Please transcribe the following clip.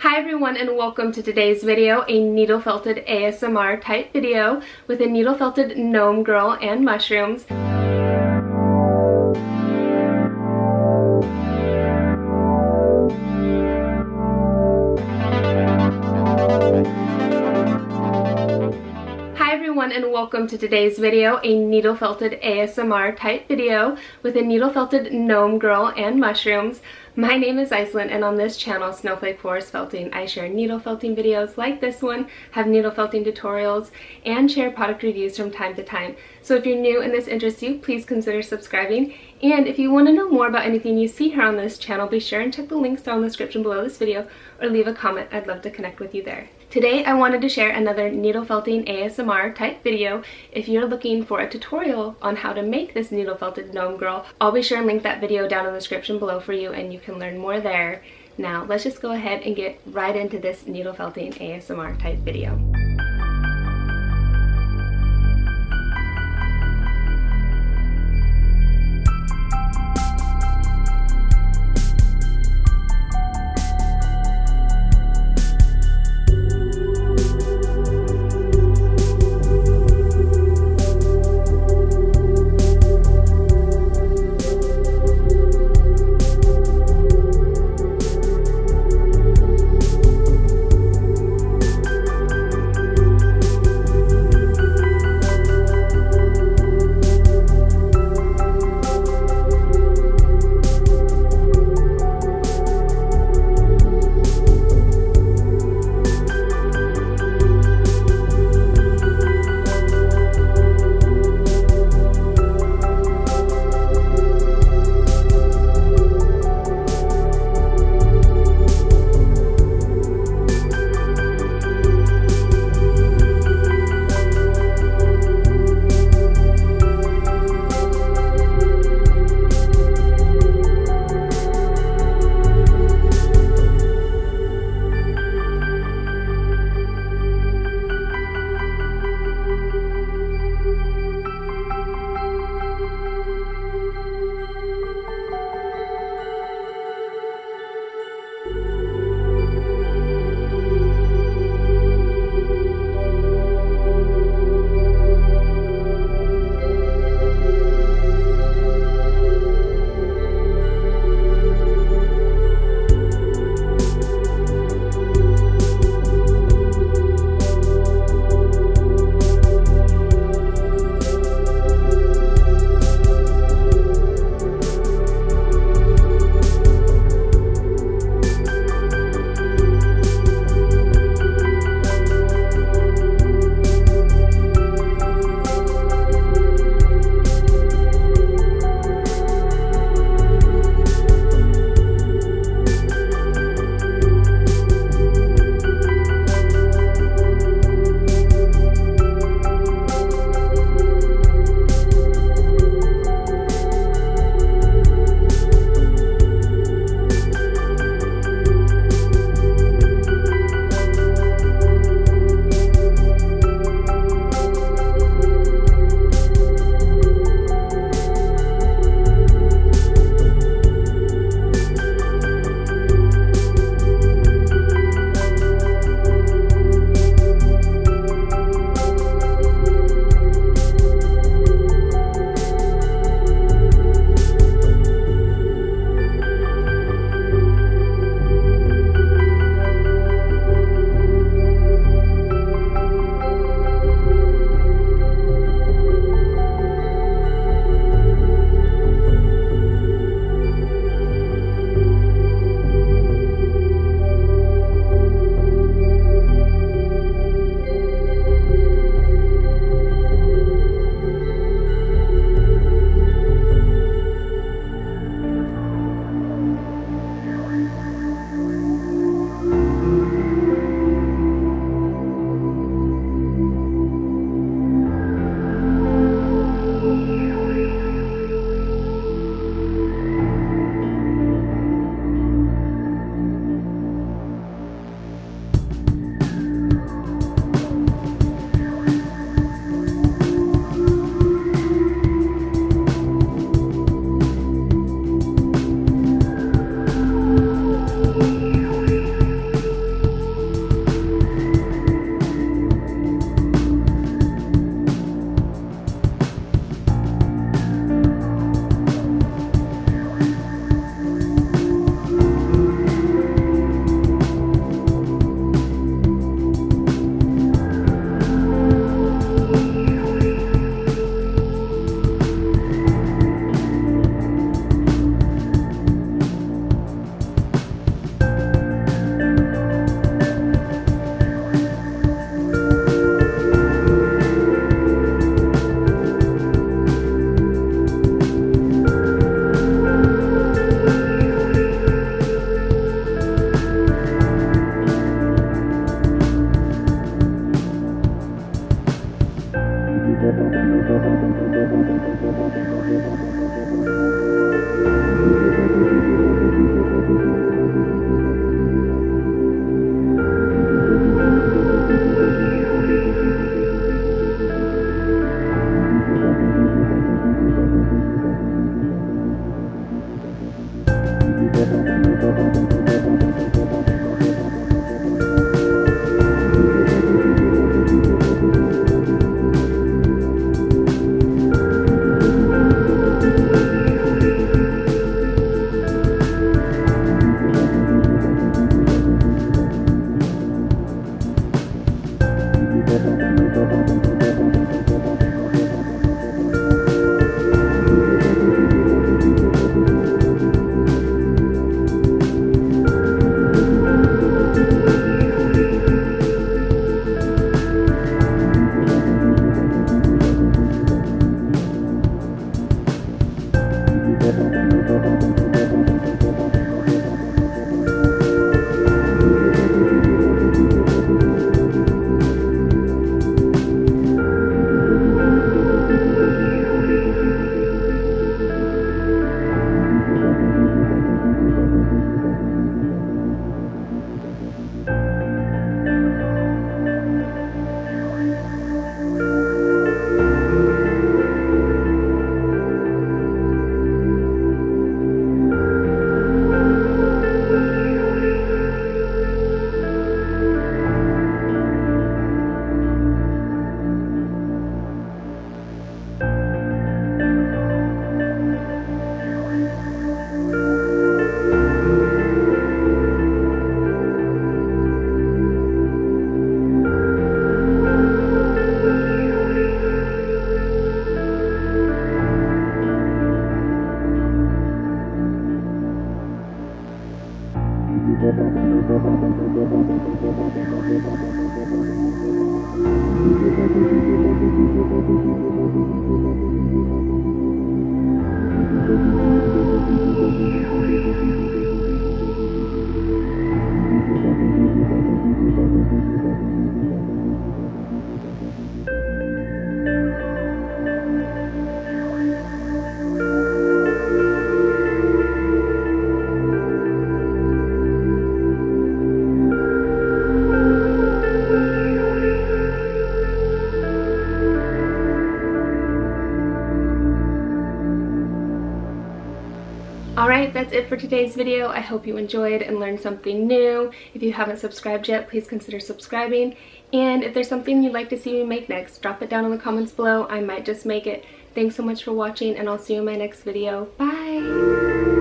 Hi everyone and welcome to today's video, a needle felted ASMR type video with a needle felted gnome girl and mushrooms. Hi everyone and welcome to today's video, a needle felted ASMR type video with a needle felted gnome girl and mushrooms. My name is Iceland, and on this channel, Snowflake Forest Felting, I share needle felting videos like this one, have needle felting tutorials, and share product reviews from time to time. So if you're new and this interests you, please consider subscribing. And if you want to know more about anything you see here on this channel, be sure and check the links down in the description below this video or leave a comment. I'd love to connect with you there. Today I wanted to share another needle felting ASMR type video. If you're looking for a tutorial on how to make this needle felted gnome girl, I'll be sure and link that video down in the description below for you and you can learn more there. Now let's just go ahead and get right into this needle felting ASMR type video. Alright, that's it for today's video. I hope you enjoyed and learned something new. If you haven't subscribed yet, please consider subscribing. And if there's something you'd like to see me make next, drop it down in the comments below. I might just make it. Thanks so much for watching, and I'll see you in my next video. Bye!